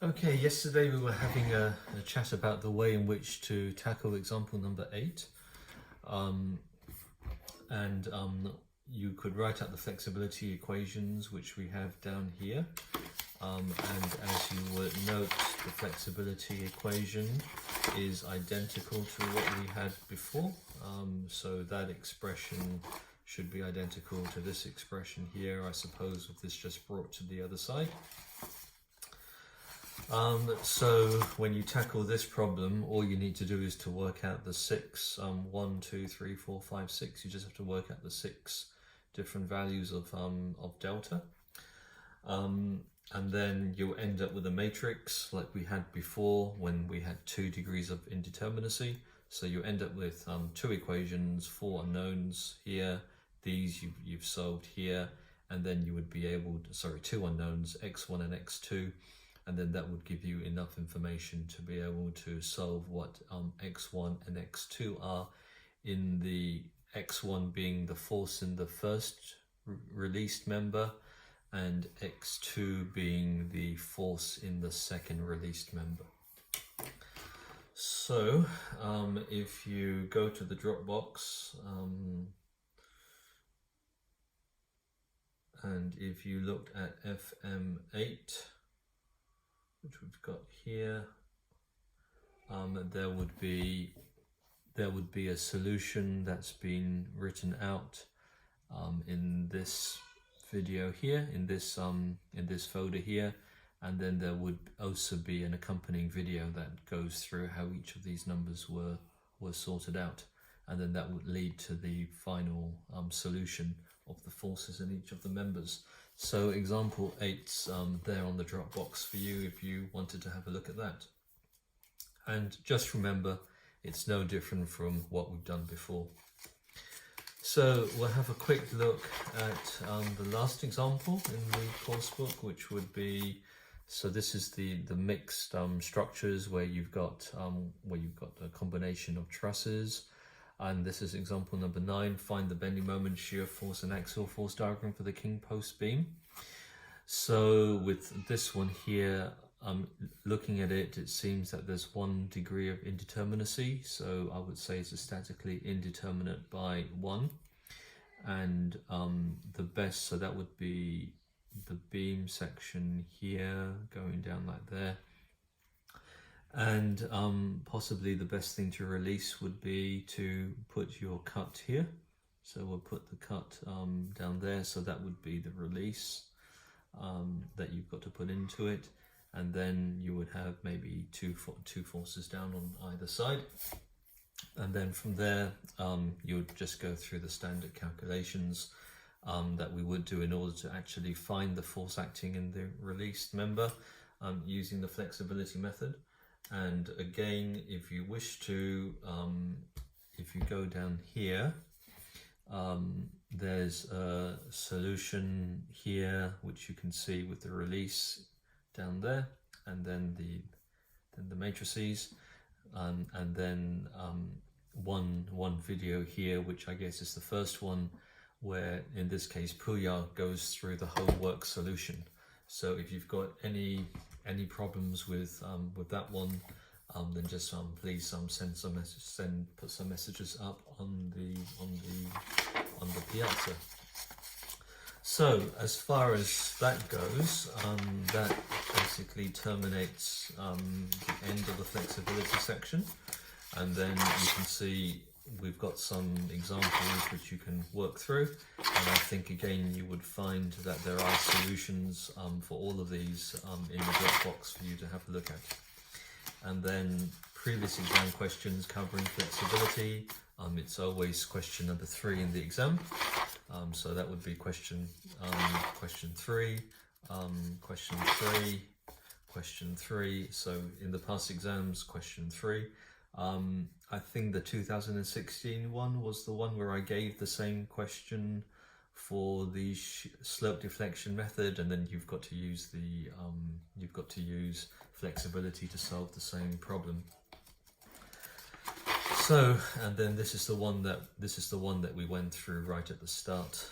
Okay, yesterday we were having a chat about the way in which to tackle example number 8. You could write out the flexibility equations which we have down here. And as you would note, the flexibility equation is identical to what we had before. So that expression should be identical to this expression here, I suppose, with this just brought to the other side. So when you tackle this problem, all you need to do is to work out the 6, 1, 2, 3, 4, 5, 6. You just have to work out the 6 different values of delta. And then you'll end up with a matrix like we had before when we had 2 degrees of indeterminacy. So you end up with 2 equations, 4 unknowns here. These you've solved here. And then you would be able to, 2 unknowns, x1 and x2. And then that would give you enough information to be able to solve what x1 and x2 are, in the x1 being the force in the first released member and x2 being the force in the second released member. So if you go to the Dropbox and if you looked at FM8, which we've got here, there would be a solution that's been written out in this video here, in this folder here, and then there would also be an accompanying video that goes through how each of these numbers were sorted out, and then that would lead to the final solution of the forces in each of the members. So example 8's there on the Dropbox for you if you wanted to have a look at that. And just remember, it's no different from what we've done before. So we'll have a quick look at the last example in the course book, which would be, so this is the mixed structures where you've got a combination of trusses. And this is example number 9, find the bending moment, shear force and axial force diagram for the king post beam. So with this one here, looking at it, it seems that there's 1 degree of indeterminacy. So I would say it's statically indeterminate by 1. And the best, so that would be the beam section here going down like there. And possibly the best thing to release would be to put your cut here. So we'll put the cut down there, so that would be the release that you've got to put into it. And then you would have maybe two forces down on either side. And then from there, you would just go through the standard calculations that we would do in order to actually find the force acting in the released member using the flexibility method. And again, if you wish to, if you go down here, there's a solution here which you can see with the release down there, and then the matrices, and then one video here, which I guess is the first one, where in this case Puyar goes through the whole work solution. So if you've got any problems with that one, then just please put some messages up on the piazza. So as far as that goes, that basically terminates the end of the flexibility section, and then you can see we've got some examples which you can work through, and I think again you would find that there are solutions for all of these in the Dropbox for you to have a look at. And then previous exam questions covering flexibility, it's always question number 3 in the exam. So that would be question 3, question 3. So in the past exams, question 3. I think the 2016 one was the one where I gave the same question for the slope deflection method, and then you've got to use flexibility to solve the same problem. So, and then this is the one that we went through right at the start.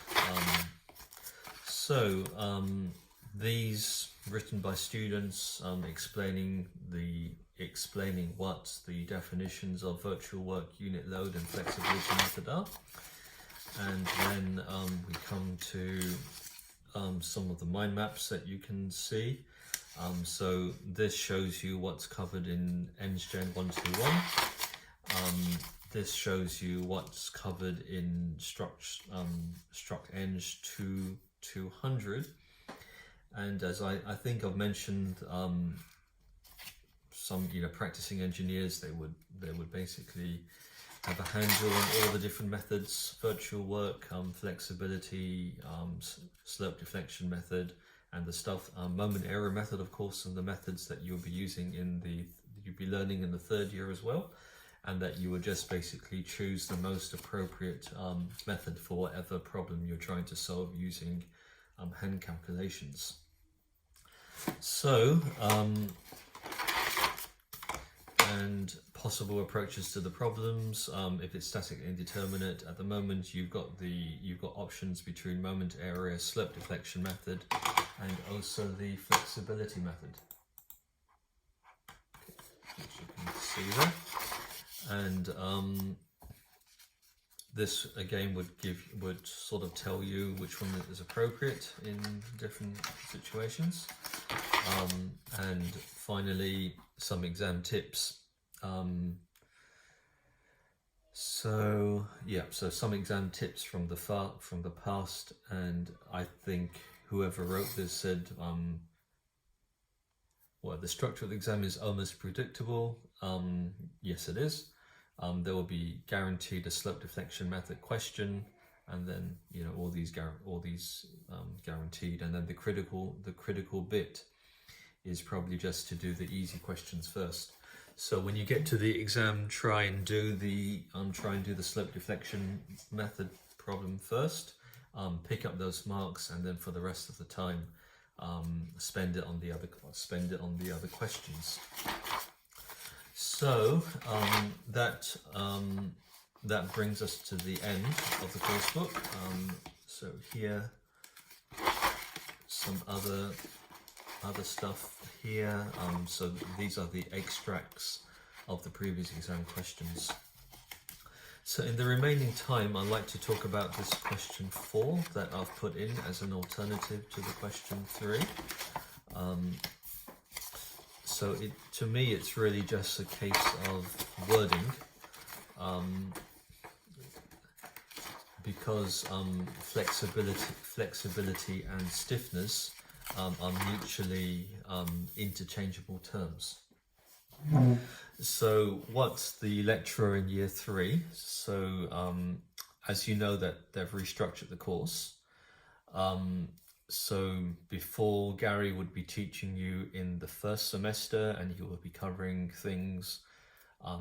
these written by students explaining what the definitions of virtual work, unit load and flexibility method are. And then we come to some of the mind maps that you can see. So this shows you what's covered in EngsGen 121. This shows you what's covered in StructEng 200. And as I think I've mentioned, some practicing engineers, they would basically have a handle on all the different methods: virtual work, flexibility, slope deflection method, and the stuff moment error method, of course, and the methods that you'll be using you'll be learning in the third year as well, and that you would just basically choose the most appropriate method for whatever problem you're trying to solve using hand calculations. So and possible approaches to the problems. If it's static indeterminate, at the moment you've got options between moment area, slope deflection method, and also the flexibility method, which you can see there. And this again would sort of tell you which one is appropriate in different situations. And finally, some exam tips. So some exam tips from the past, and I think whoever wrote this said, the structure of the exam is almost predictable. Yes, it is. There will be guaranteed a slope deflection method question, and then all these guaranteed, and then the critical bit is probably just to do the easy questions first. So when you get to the exam, try and do the slope deflection method problem first. Pick up those marks, and then for the rest of the time, spend it on the other questions. So that brings us to the end of the course book. So here, some other stuff here. So these are the extracts of the previous exam questions. So in the remaining time, I'd like to talk about this question 4 that I've put in as an alternative to the question 3. So to me, it's really just a case of wording, because flexibility and stiffness are mutually interchangeable terms. So what's the lecturer in year 3? So as you know, that they've restructured the course. So before, Gary would be teaching you in the first semester, and he will be covering things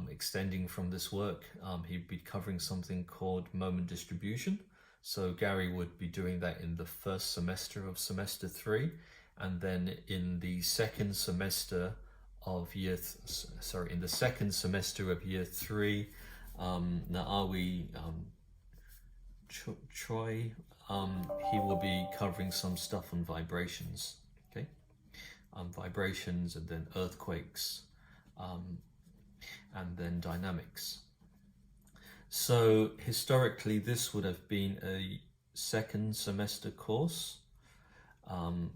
extending from this work. He'd be covering something called moment distribution. So Gary would be doing that in the first semester of semester 3, and then in the second semester of year 3, Na'awi Choi, he will be covering some stuff on vibrations, okay? Vibrations, and then earthquakes, and then dynamics. So historically, this would have been a second semester course, and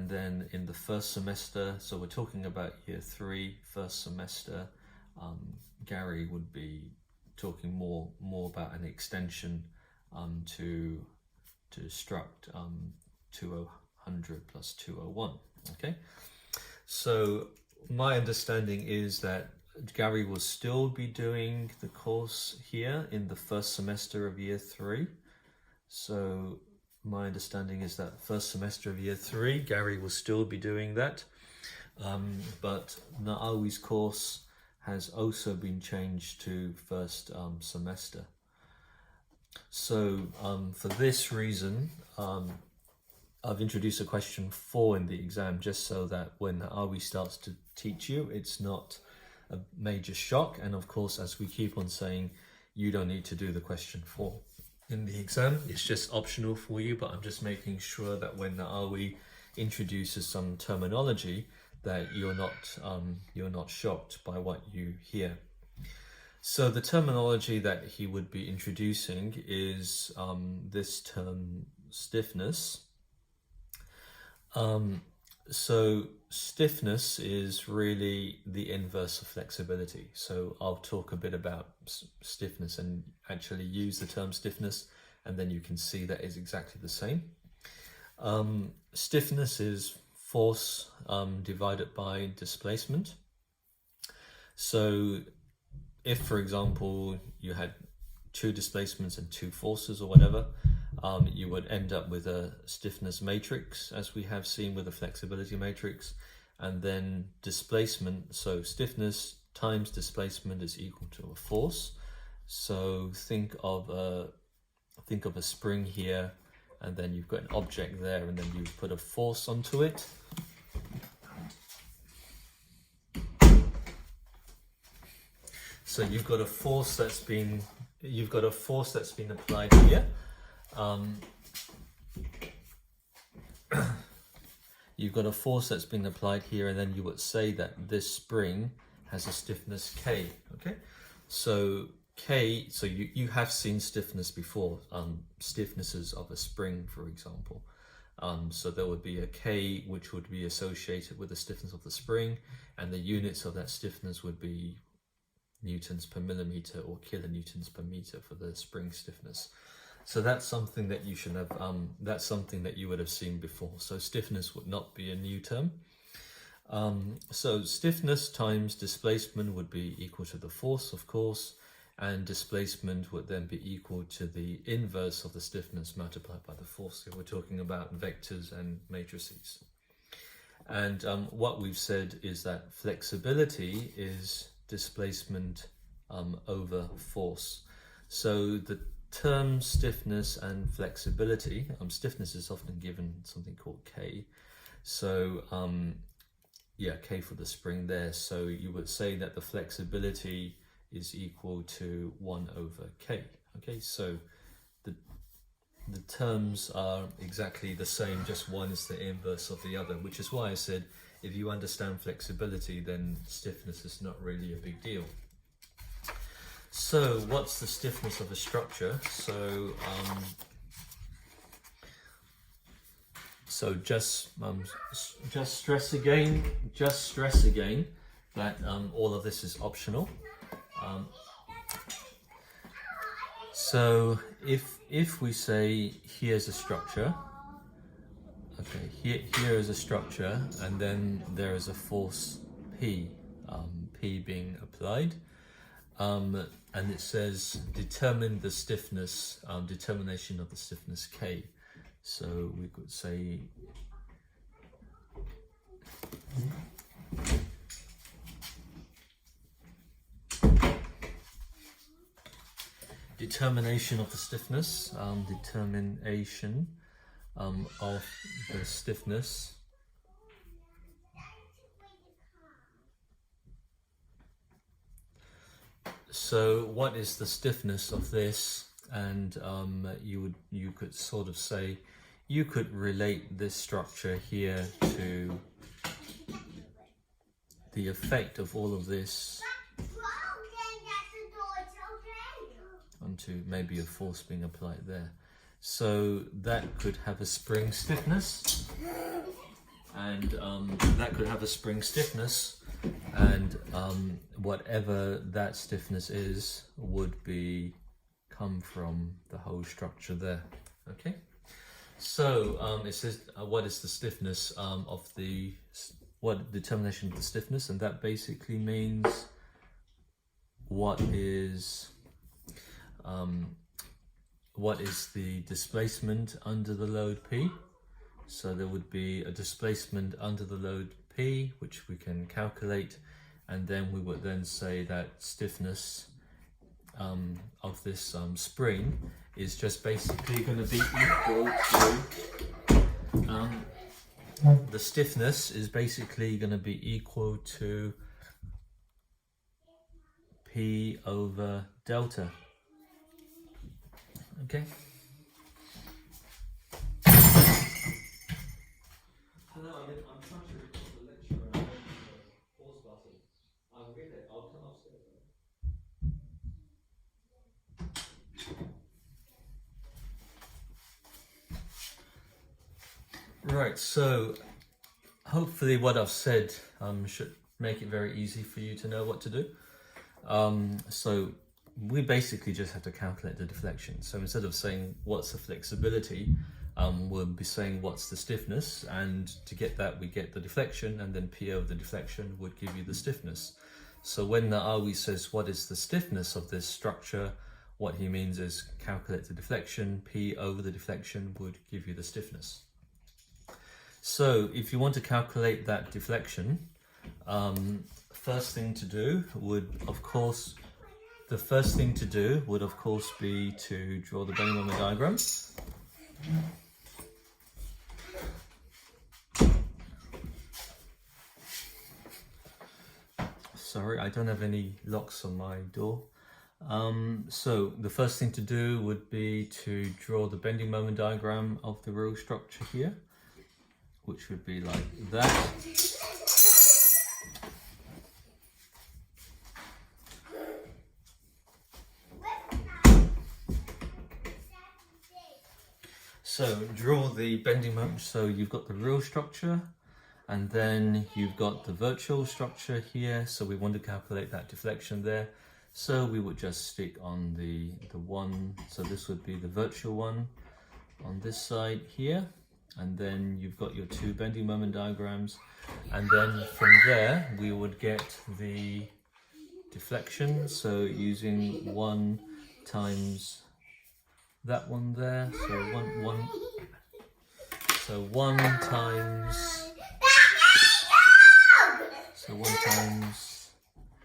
then in the first semester, so we're talking about year 3, first semester, Gary would be talking more about an extension to Struct 200 plus 201. Okay, so my understanding is that Gary will still be doing the course here in the first semester of year 3. So my understanding is that first semester of year 3, Gary will still be doing that, but Na'awi's course has also been changed to first semester. So for this reason, I've introduced a question 4 in the exam, just so that when Na'awi starts to teach you, it's not a major shock. And of course, as we keep on saying, you don't need to do the question 4. in the exam. It's just optional for you, but I'm just making sure that when Awi introduces some terminology, that you're not shocked by what you hear. So the terminology that he would be introducing is this term stiffness. So stiffness is really the inverse of flexibility. So I'll talk a bit about stiffness and actually use the term stiffness, and then you can see that is exactly the same. Stiffness is force divided by displacement. So if, for example, you had two displacements and two forces or whatever, you would end up with a stiffness matrix, as we have seen with a flexibility matrix, and then displacement. So stiffness times displacement is equal to a force. So think of a spring here, and then you've got an object there, and then you put a force onto it. So you've got a force that's been applied here. You've got a force that's been applied here, and then you would say that this spring has a stiffness K. Okay, so K. So you have seen stiffness before. Stiffnesses of a spring, for example. So there would be a K which would be associated with the stiffness of the spring, and the units of that stiffness would be newtons per millimeter or kilonewtons per meter for the spring stiffness. So that's something that you should have. That's something that you would have seen before. So stiffness would not be a new term. So stiffness times displacement would be equal to the force, of course, and displacement would then be equal to the inverse of the stiffness multiplied by the force. So we're talking about vectors and matrices. And what we've said is that flexibility is displacement over force. So the term stiffness and flexibility, stiffness is often given something called K. So K for the spring there. So you would say that the flexibility is equal to 1 over K. Okay, so the terms are exactly the same, just one is the inverse of the other, which is why I said if you understand flexibility, then stiffness is not really a big deal. So what's the stiffness of a structure? So just stress again that all of this is optional. So if we say here's a structure, okay, here is a structure, and then there is a force P, P being applied, and it says determine the stiffness, determination of the stiffness K. So we could say determination of the stiffness, determination of the stiffness. So what is the stiffness of this? And you could sort of say, you could relate this structure here to the effect of all of this onto maybe a force being applied there. So that could have a spring stiffness, and whatever that stiffness is would come from the whole structure there. Okay, so it says what is the stiffness what determination of the stiffness, and that basically means what is the displacement under the load P. So there would be a displacement under the load P, which we can calculate, and then we would then say that stiffness of this spring is just basically going to be equal to the stiffness is basically going to be equal to P over delta. Okay. Hello, I'm trying to record the lecture and I don't have the pause button. I'll get it. I'll come upstairs. Right, so hopefully what I've said should make it very easy for you to know what to do. So we basically just have to calculate the deflection. So instead of saying what's the flexibility, we'll be saying what's the stiffness, and to get that we get the deflection, and then P over the deflection would give you the stiffness. So when Na'awi says what is the stiffness of this structure, what he means is calculate the deflection, P over the deflection would give you the stiffness. So if you want to calculate that deflection, first thing to do would of course be to draw the bending moment diagram. Sorry, I don't have any locks on my door. So the first thing to do would be to draw the bending moment diagram of the real structure here, which would be like that. So draw the bending moment. So you've got the real structure, and then you've got the virtual structure here. So we want to calculate that deflection there. So we would just stick on the one. So this would be the virtual one on this side here. And then you've got your two bending moment diagrams, and then from there we would get the deflection. So using 1 times that one there, so one times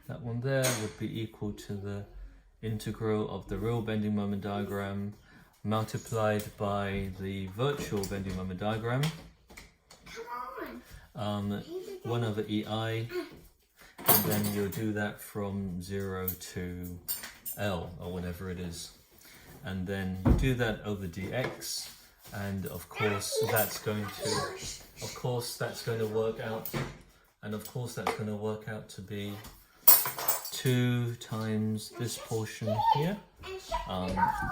that one there would be equal to the integral of the real bending moment diagram multiplied by the virtual bending moment diagram, 1 over EI, and then you'll do that from 0 to L or whatever it is, and then you do that over dx, and of course that's going to work out to be 2 times this portion here,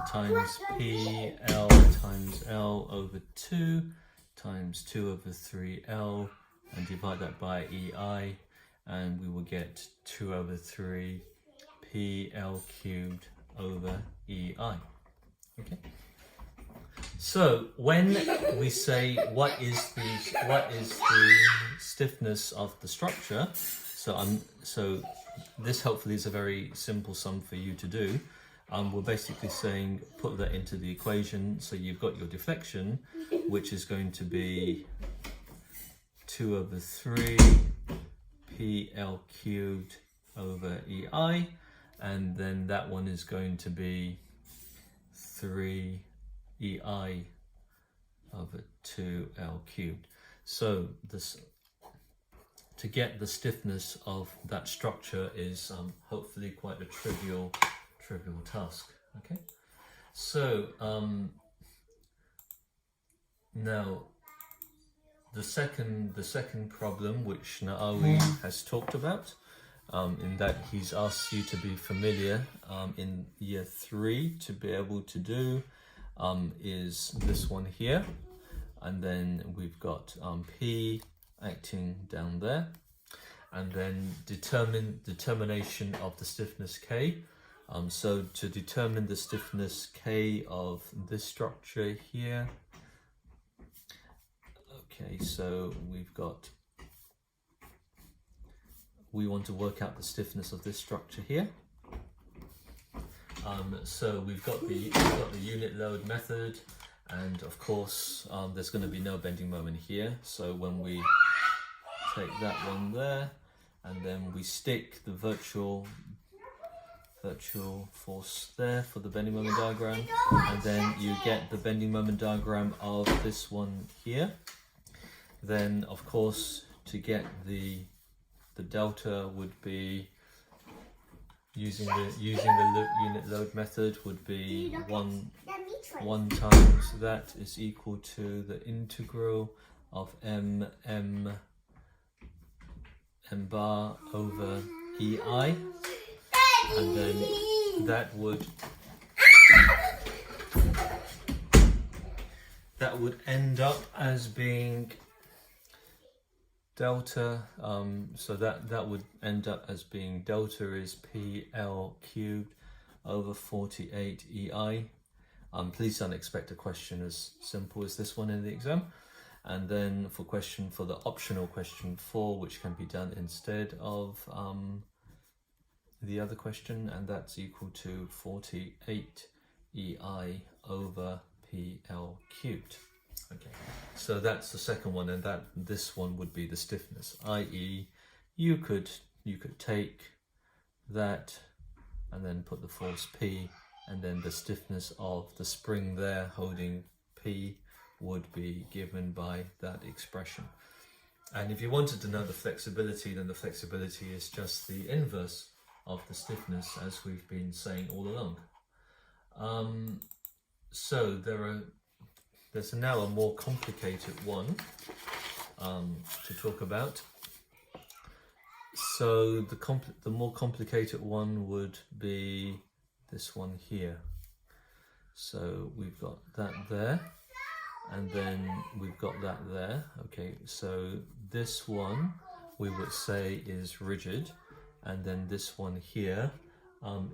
times PL times L over 2 times 2 over 3L, and divide that by EI, and we will get 2 over 3 PL cubed over EI. Okay. So when we say what is the stiffness of the structure, so this hopefully is a very simple sum for you to do. We're basically saying put that into the equation. So you've got your deflection, which is going to be 2 over 3 PL cubed over EI, and then that one is going to be 3 EI over 2L cubed. So this, to get the stiffness of that structure is hopefully quite a trivial task. Okay, so now the second problem which Na'awi has talked about, in that he's asked you to be familiar in year 3 to be able to do, is this one here, and then we've got P acting down there, and then determination of the stiffness K. So to determine the stiffness K of this structure here, okay, so we want to work out the stiffness of this structure here. So we've got the unit load method, and of course there's going to be no bending moment here. So when we take that one there, and then we stick the virtual force there for the bending moment diagram, and then you get the bending moment diagram of this one here. Then of course to get the delta would be using the unit load method would be 1 times that is equal to the integral of m bar over EI, and then that would end up as being delta, so that would end up as being delta is PL cubed over 48 EI. Please don't expect a question as simple as this one in the exam. And then for the optional question 4, which can be done instead of the other question, and that's equal to 48 EI over PL cubed. Okay, so that's the second one, and this one would be the stiffness, i.e. you could take that and then put the force P, and then the stiffness of the spring there holding P would be given by that expression. And if you wanted to know the flexibility, then the flexibility is just the inverse of the stiffness, as we've been saying all along. So there's now a more complicated one to talk about. So the more complicated one would be this one here. So we've got that there, and then we've got that there. Okay, so this one we would say is rigid, and then this one here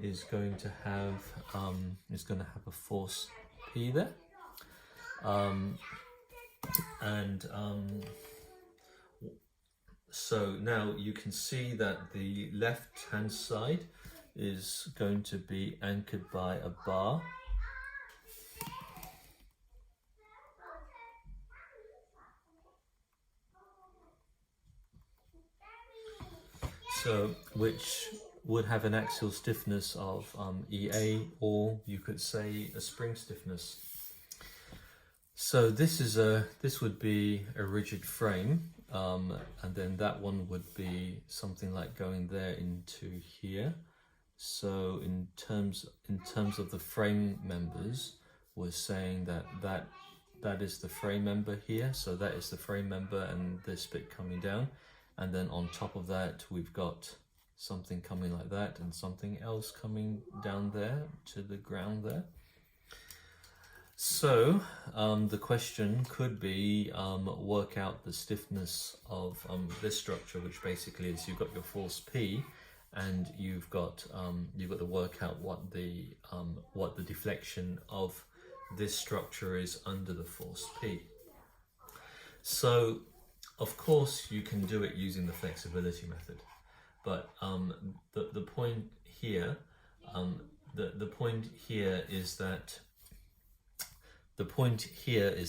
is going to have a force P there. So now you can see that the left hand side is going to be anchored by a bar. So which would have an axial stiffness of EA, or you could say a spring stiffness. So this would be a rigid frame, and then that one would be something like going there into here. So in terms of the frame members, we're saying that is the frame member here. So that is the frame member, and this bit coming down, and then on top of that we've got something coming like that, and something else coming down there to the ground there. So the question could be work out the stiffness of this structure, which basically is you've got your force P, and you've got to work out what the deflection of this structure is under the force P. So of course you can do it using the flexibility method, but the point here is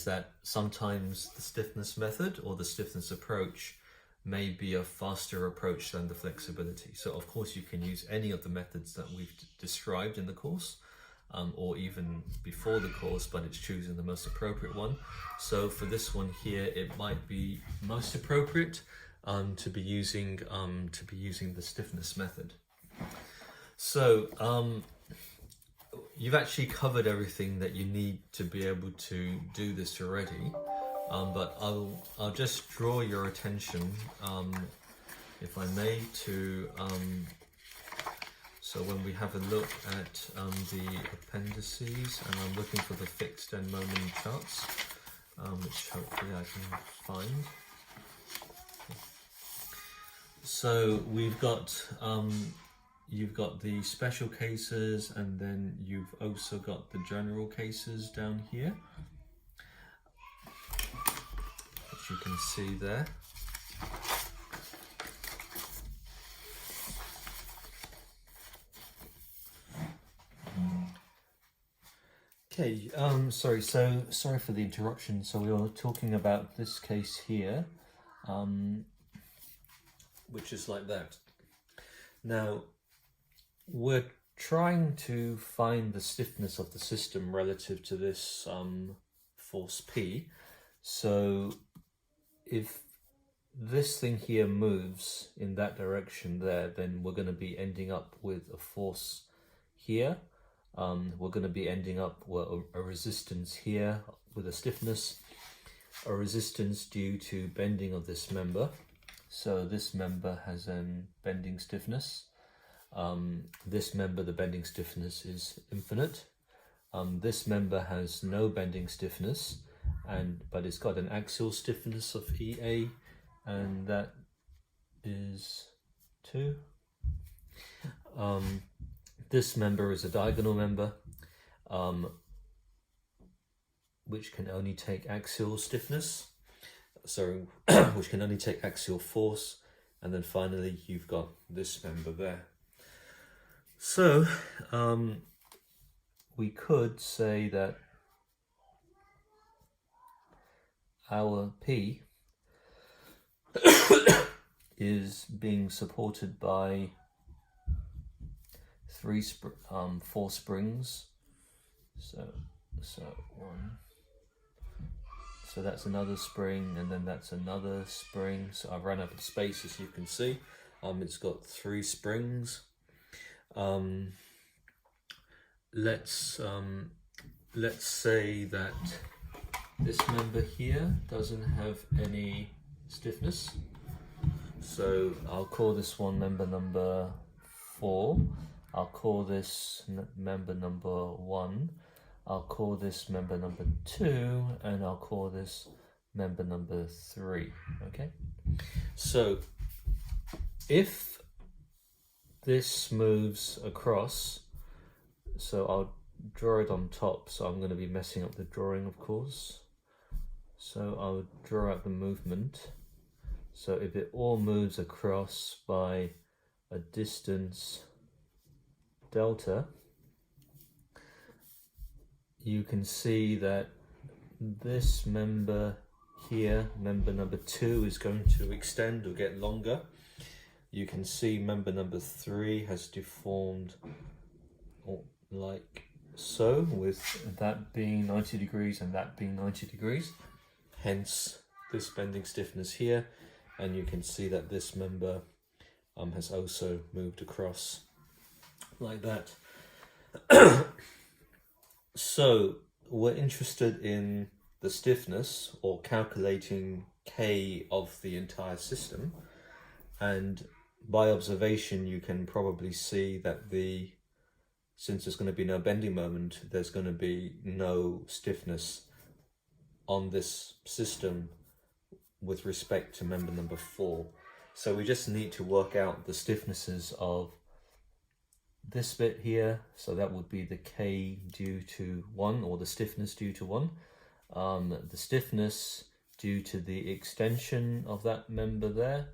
that sometimes the stiffness method or the stiffness approach may be a faster approach than the flexibility. So of course you can use any of the methods that we've described in the course, or even before the course, but it's choosing the most appropriate one. So for this one here, it might be most appropriate to be using the stiffness method. So you've actually covered everything that you need to be able to do this already, but I'll just draw your attention, if I may, to so when we have a look at the appendices, and I'm looking for the fixed end moment charts, which hopefully I can find. So we've got you've got the special cases, and then you've also got the general cases down here, which you can see there. Okay, sorry for the interruption. So we were talking about this case here, which is like that. Now, we're trying to find the stiffness of the system relative to this force P. So if this thing here moves in that direction there, then we're going to be ending up with a force here, we're going to be ending up with a resistance here with a stiffness, a resistance due to bending of this member. So this member has a bending stiffness. This member, the bending stiffness is infinite. This member has no bending stiffness, but it's got an axial stiffness of EA, and that is 2. This member is a diagonal member, which can only take axial stiffness, which can only take axial force, and then finally you've got this member there. So we could say that our P is being supported by 4 springs. So 1. So that's another spring, and then that's another spring. So I've run out of space, as you can see. It's got 3 springs. Let's say that this member here doesn't have any stiffness. So I'll call this one member number 4. I'll call this member number 1. I'll call this member number 2, and I'll call this member number 3. Okay. So if this moves across, so I'll draw it on top. So I'm going to be messing up the drawing, of course. So I'll draw out the movement. So if it all moves across by a distance delta, you can see that this member here, member number 2, is going to extend or get longer. You can see member number 3 has deformed like so, with that being 90 degrees and that being 90 degrees. Hence this bending stiffness here, and you can see that this member has also moved across like that. So we're interested in the stiffness, or calculating K of the entire system, and by observation you can probably see that since there's going to be no bending moment, there's going to be no stiffness on this system with respect to member number 4. So we just need to work out the stiffnesses of this bit here. So that would be the K due to 1, or the stiffness due to 1. The stiffness due to the extension of that member there,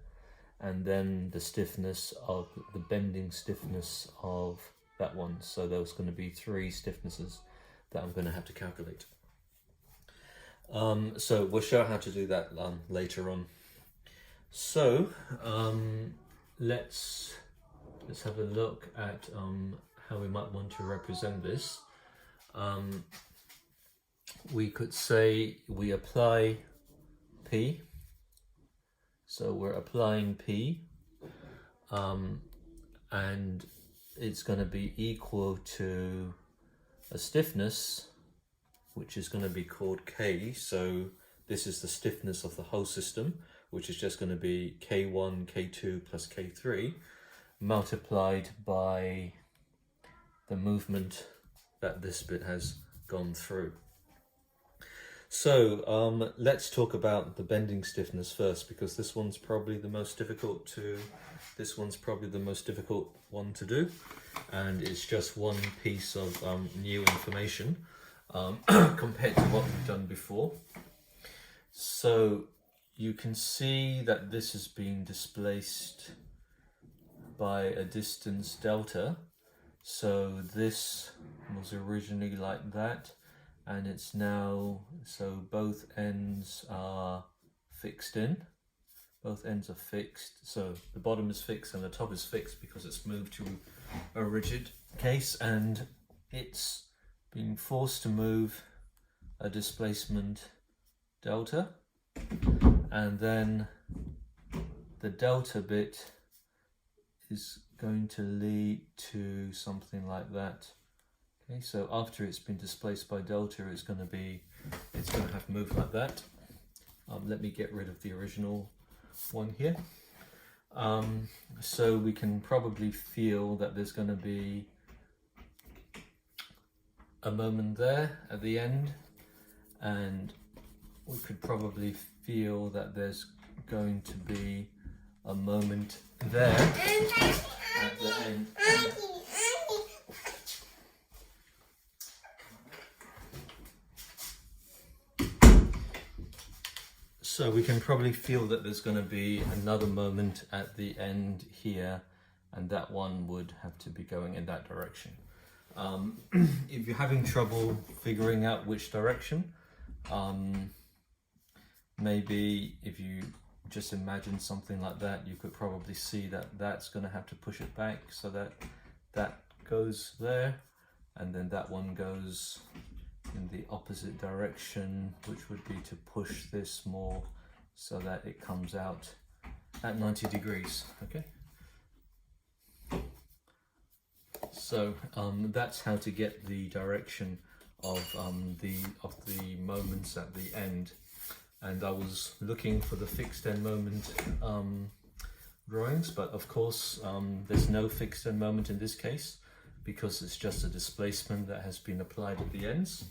and then the stiffness of the bending stiffness of that one. So there's going to be 3 stiffnesses that I'm going to have to calculate. So we'll show how to do that later on. So let's have a look at how we might want to represent this. We could say we apply P. So we're applying P, and it's going to be equal to a stiffness, which is going to be called K. So this is the stiffness of the whole system, which is just going to be K1, K2 plus K3, multiplied by the movement that this bit has gone through. So let's talk about the bending stiffness first, because this one's probably the most difficult one to do, and it's just one piece of new information compared to what we've done before. So you can see that this is being displaced by a distance delta. So this was originally like that, and it's now, so both ends are fixed in. Both ends are fixed. So the bottom is fixed and the top is fixed because it's moved to a rigid case, and it's being forced to move a displacement delta, and then the delta bit is going to lead to something like that. Okay, so after it's been displaced by delta, it's going to have moved like that. Let me get rid of the original one here. So we can probably feel that there's going to be a moment there at the end, and we could probably feel that there's going to be a moment there at the end. So we can probably feel that there's going to be another moment at the end here, and that one would have to be going in that direction. If you're having trouble figuring out which direction, maybe if you just imagine something like that, you could probably see that that's going to have to push it back so that that goes there, and then that one goes in the opposite direction, which would be to push this more so that it comes out at 90 degrees. Okay, so that's how to get the direction of the moments at the end. And I was looking for the fixed end moment drawings, but of course there's no fixed end moment in this case, because it's just a displacement that has been applied at the ends.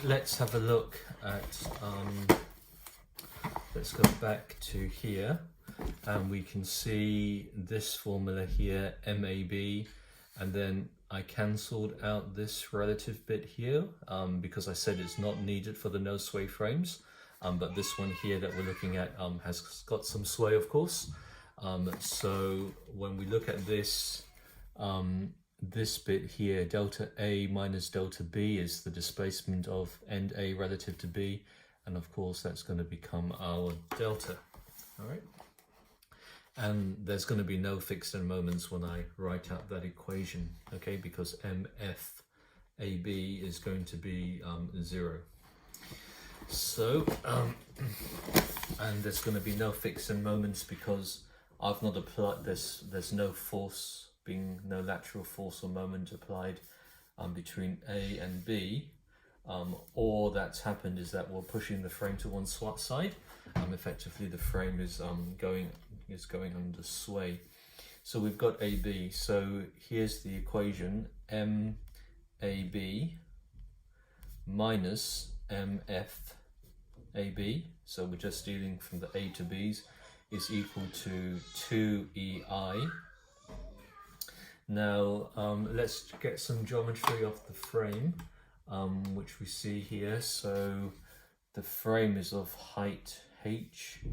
Let's have a look at, let's go back to here, and we can see this formula here, MAB, and then I cancelled out this relative bit here because I said it's not needed for the no sway frames, but this one here that we're looking at has got some sway, of course. So when we look at this, this bit here, delta A minus delta B, is the displacement of end A relative to B, and of course that's going to become our delta. All right, and there's going to be no fixed end moments when I write out that equation, okay, because MFAB is going to be 0. So and there's going to be no fixed end moments because I've not applied this, there's no force, no lateral force or moment applied between A and B. All that's happened is that we're pushing the frame to one side. Effectively the frame is going under sway. So we've got AB. So here's the equation: MAB minus MFAB. So we're just dealing from the A to B's, is equal to 2EI. Now let's get some geometry off the frame, which we see here. So the frame is of height H,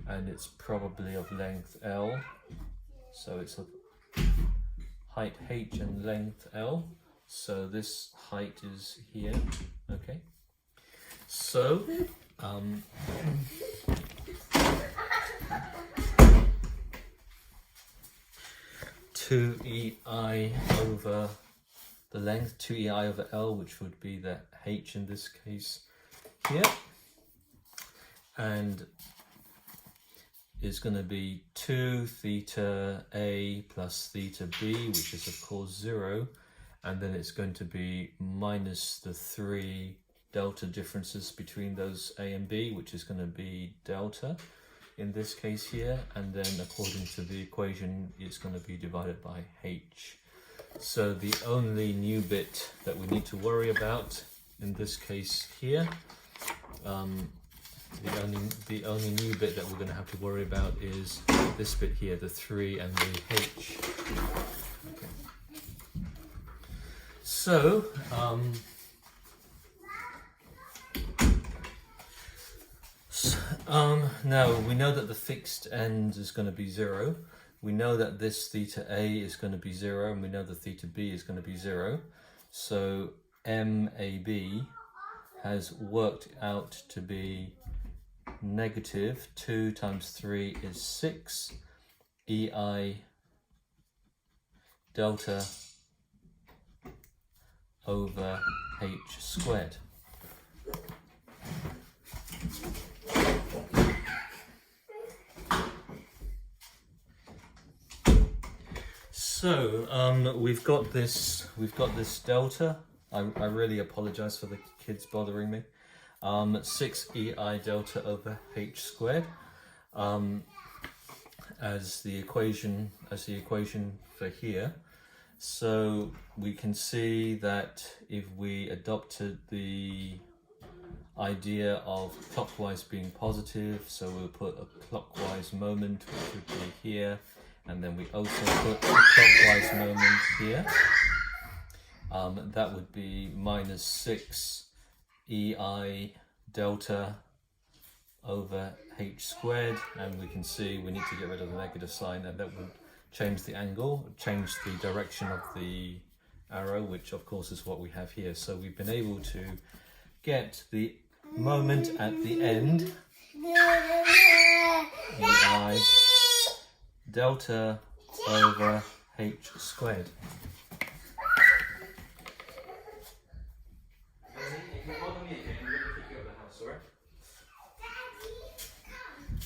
and it's probably of length L. So it's of height H and length L. So this height is here, okay? So 2EI over the length, 2EI over L, which would be the H in this case here, and is going to be 2 theta A plus theta B, which is of course 0, and then it's going to be minus the 3 delta differences between those A and B, which is going to be delta in this case here, and then according to the equation it's going to be divided by H. So the only new bit that we need to worry about in this case here, the only new bit that we're going to have to worry about is this bit here, the 3 and the H. Okay. So now we know that the fixed end is going to be 0. We know that this theta A is going to be 0, and we know the theta B is going to be 0. So MAB has worked out to be negative 2 times 3 is 6 EI delta over H squared. So we've got this delta. I really apologize for the kids bothering me. 6EI delta over h squared as the equation for here. So we can see that if we adopted the idea of clockwise being positive, so we'll put a clockwise moment, which would be here, and then we also put a clockwise moment here. That would be minus 6EI delta over h squared, and we can see we need to get rid of the negative sign, and that would change the angle, change the direction of the arrow, which of course is what we have here. So we've been able to get the moment at the end, EI delta over h squared.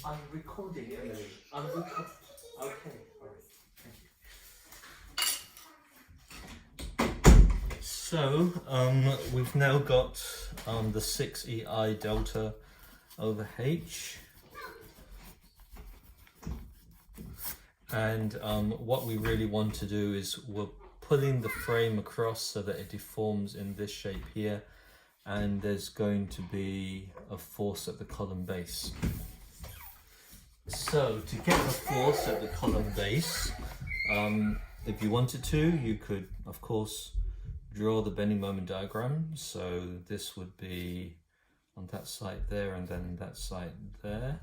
I'm recording, Emily. I'm recording. Okay, alright. Thank you. So, we've now got the 6EI delta over h. And what we really want to do is we're pulling the frame across so that it deforms in this shape here. And there's going to be a force at the column base. So to get the force at the column base, if you wanted to, you could of course draw the bending moment diagram. So this would be on that side there and then that side there.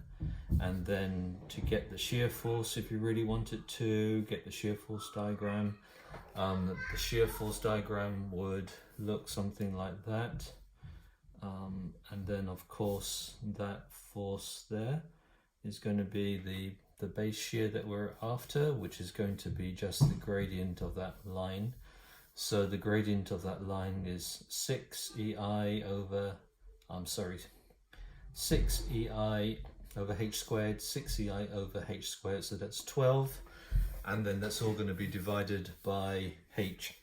And then to get the shear force, if you really wanted to get the shear force diagram, the shear force diagram would look something like that. And then of course that force there is going to be the base shear that we're after, which is going to be just the gradient of that line. So the gradient of that line is 6EI over, 6EI over h squared, 6EI over h squared, so that's 12. And then that's all going to be divided by h,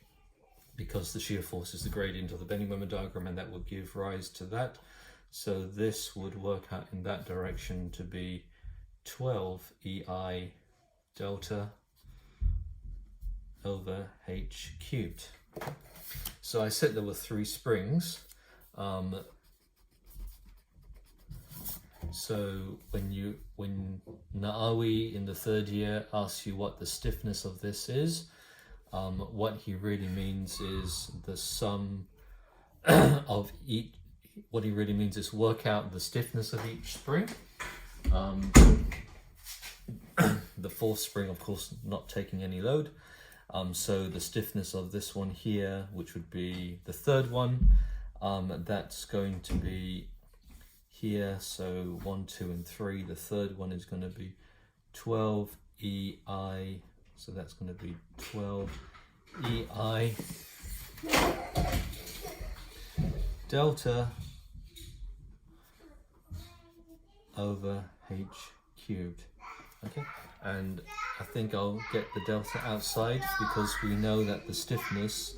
because the shear force is the gradient of the bending moment diagram, and that would give rise to that. So this would work out in that direction to be 12 EI delta over h cubed. So I said there were 3 springs. So when Na'awi in the 3rd year asks you what the stiffness of this is, what he really means is the sum of each. What he really means is work out the stiffness of each spring. The 4th spring, of course, not taking any load. So the stiffness of this one here, which would be the 3rd one, that's going to be here. So 1, 2, and 3. The 3rd one is going to be 12 EI. So that's going to be 12 EI delta over h cubed. Okay, and I think I'll get the delta outside, because we know that the stiffness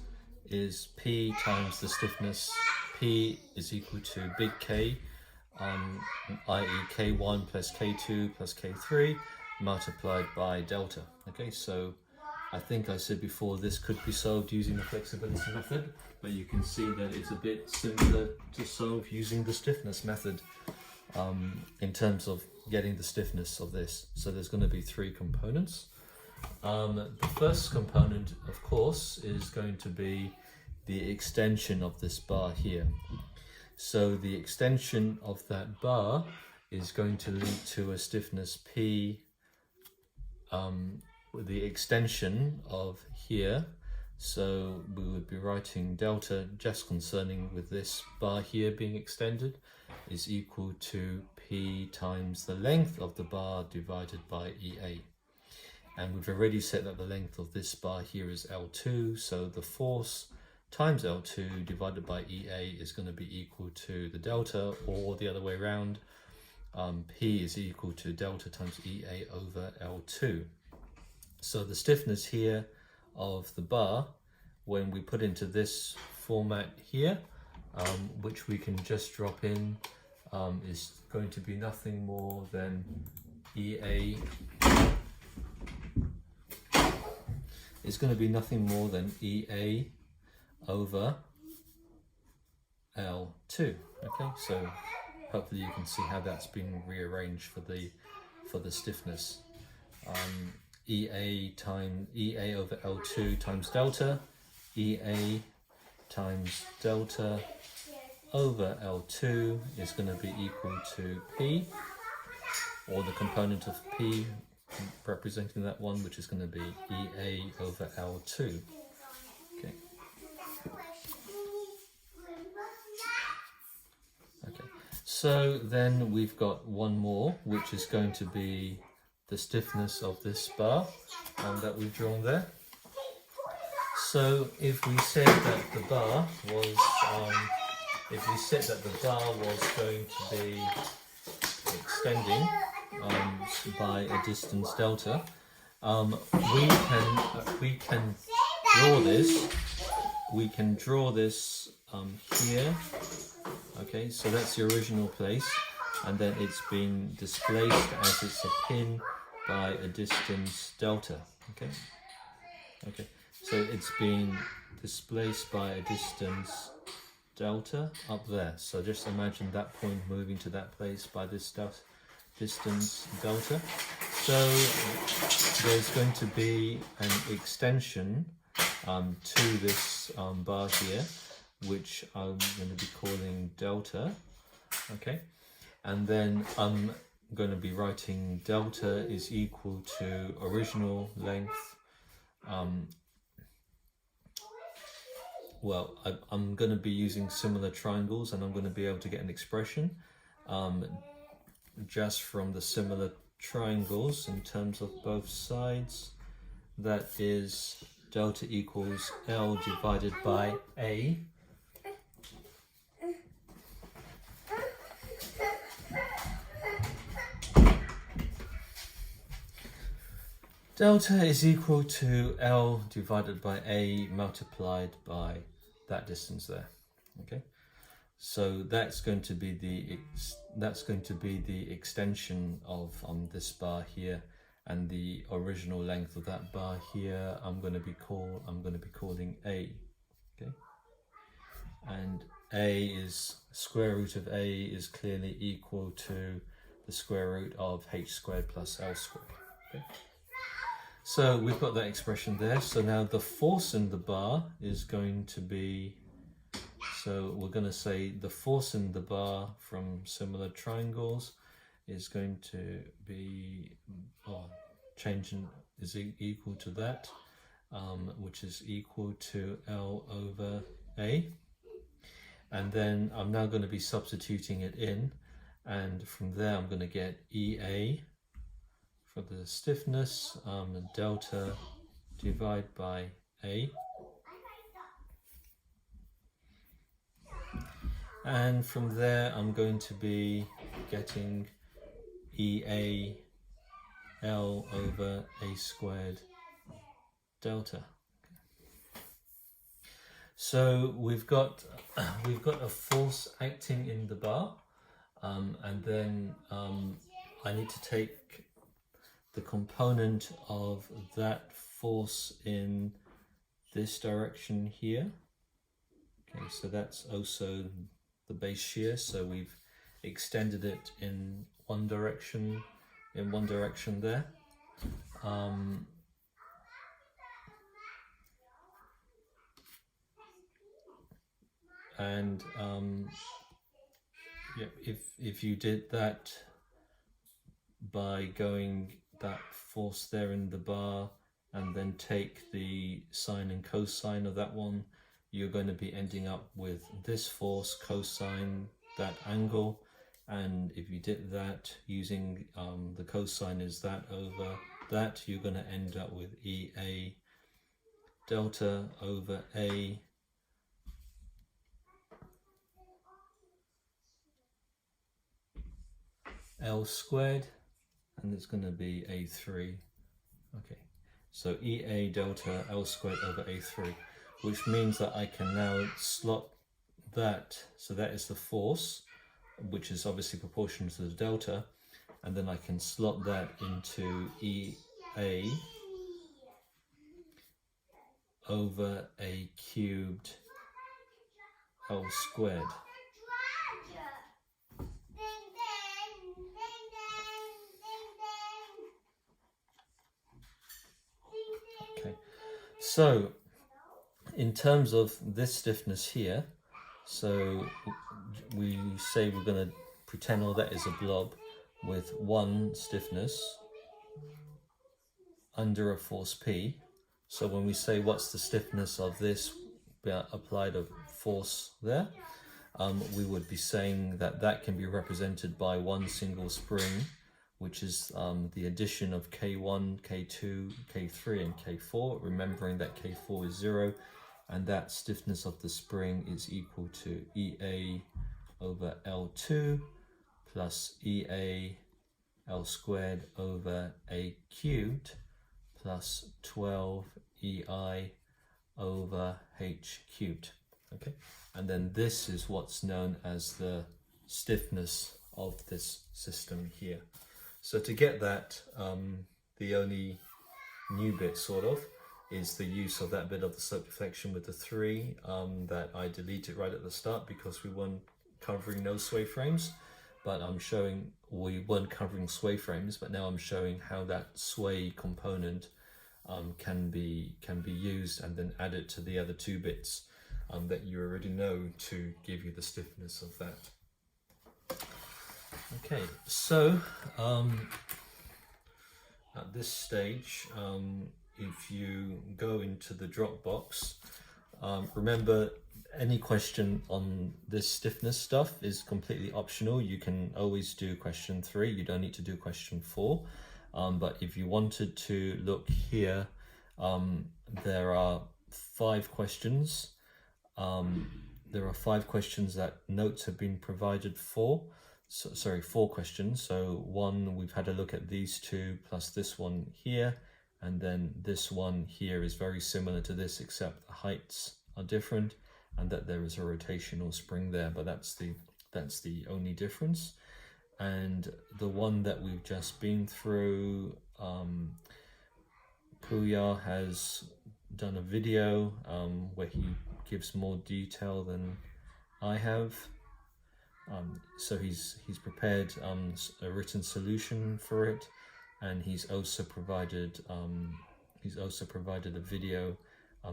is P times the stiffness. P is equal to big K, i.e. K1 plus K2 plus K3 multiplied by delta. Okay, so I think I said before this could be solved using the flexibility method, but you can see that it's a bit simpler to solve using the stiffness method in terms of getting the stiffness of this. So there's going to be 3 components. The first component, of course, is going to be the extension of this bar here. So the extension of that bar is going to lead to a stiffness P, the extension of here. So we would be writing delta, just concerning with this bar here being extended, is equal to P times the length of the bar divided by EA. And we've already said that the length of this bar here is L2, so the force times L2 divided by EA is going to be equal to the delta, or the other way around, P is equal to delta times EA over L2. So the stiffness here of the bar, when we put into this format here, which we can just drop in, is going to be nothing more than EA is going to be nothing more than EA over L2. Okay, so hopefully you can see how that's been rearranged for the stiffness. EA over L2 times delta, EA times delta over L2 is going to be equal to P, or the component of P representing that one, which is going to be EA over L2. Okay. Okay. So then we've got one more, which is going to be the stiffness of this bar that we've drawn there. So if we said that the bar was going to be extending by a distance delta, we can draw this. We can draw this here. Okay, so that's the original place, and then it's being displaced as it's a pin by a distance delta. Okay. Okay. So it's being displaced by a distance delta up there. So just imagine that point moving to that place by this distance delta. So there's going to be an extension to this bar here, which I'm going to be calling delta. Okay, and then I'm going to be writing delta is equal to original length. Well, I'm going to be using similar triangles, and I'm going to be able to get an expression just from the similar triangles in terms of both sides. That is delta equals L divided by A. Delta is equal to L divided by A multiplied by that distance there. Okay, so that's going to be the extension of this bar here, and the original length of that bar here I'm going to be calling A. Okay, and A is square root of A is clearly equal to the square root of h squared plus L squared. Okay. So we've got that expression there. So now the force in the bar is going to be, so we're going to say the force in the bar from similar triangles is going to be, changing is equal to that, which is equal to L over A. And then I'm now going to be substituting it in, and from there I'm going to get EA for the stiffness, delta divide by A. And from there I'm going to be getting EA L over A squared delta. So we've got a force acting in the bar, and then I need to take the component of that force in this direction here. Okay, so that's also the base shear, so we've extended it in one direction there. And yeah, if you did that by going that force there in the bar and then take the sine and cosine of that one, you're going to be ending up with this force cosine that angle. And if you did that using the cosine is that over that, you're going to end up with EA delta over A L squared, and it's going to be A3. Okay, So EA delta L squared over A3, which means that I can now slot that, so that is the force, which is obviously proportional to the delta, and then I can slot that into EA over A cubed L squared. Okay, so in terms of this stiffness here, so we say we're going to pretend all that is a blob with one stiffness under a force P. So when we say what's the stiffness of this applied a force there, we would be saying that that can be represented by one single spring, which is the addition of K1, K2, K3 and K4, remembering that K4 is 0, and that stiffness of the spring is equal to EA over L2 plus EA L squared over A cubed plus 12 EI over H cubed. Okay, and then this is what's known as the stiffness of this system here. So to get that, the only new bit sort of is the use of that bit of the slope deflection with the 3 that I deleted right at the start because we weren't covering no sway frames. But I'm showing we weren't covering sway frames, but now I'm showing how that sway component can be used and then added to the other 2 bits that you already know to give you the stiffness of that. Okay, so at this stage, if you go into the Dropbox, remember any question on this stiffness stuff is completely optional. You can always do question 3, you don't need to do question 4. But if you wanted to look here, there are 5 questions. There are 5 questions that notes have been provided for. So, sorry, 4 questions. So one, we've had a look at these 2 plus this one here, and then this one here is very similar to this except the heights are different and that there is a rotational spring there, but that's the only difference. And the one that we've just been through, Puya has done a video where he gives more detail than I have. So he's prepared a written solution for it, and he's also provided a video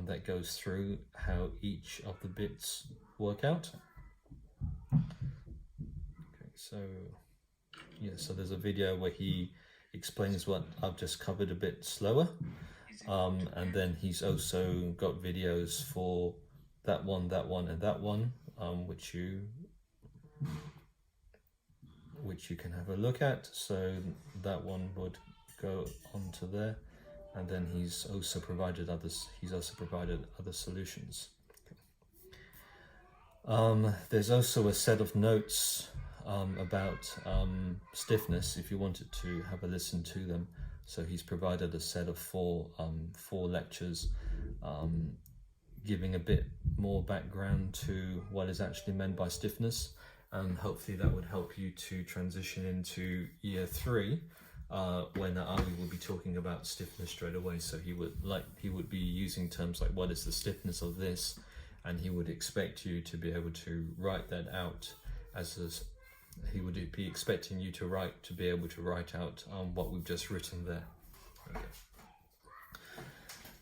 that goes through how each of the bits work out. Okay, so yeah, so there's a video where he explains what I've just covered a bit slower, and then he's also got videos for that one, and that one, which you can have a look at. So that one would go onto there, and then he's also provided other solutions. Okay. There's also a set of notes about stiffness if you wanted to have a listen to them. So he's provided a set of 4 lectures giving a bit more background to what is actually meant by stiffness, and hopefully that would help you to transition into year 3 when Ali will be talking about stiffness straight away. So he would be using terms like what is the stiffness of this, and he would expect you to be able to write that out he would be expecting you to be able to write out what we've just written there. Okay.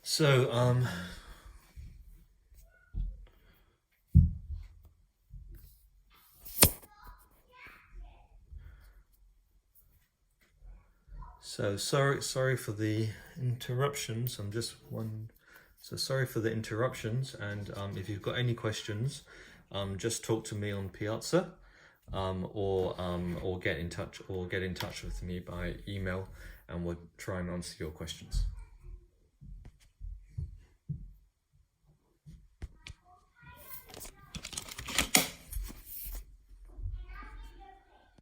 So sorry for the interruptions. Sorry for the interruptions, and if you've got any questions, just talk to me on Piazza, or get in touch with me by email, and we'll try and answer your questions.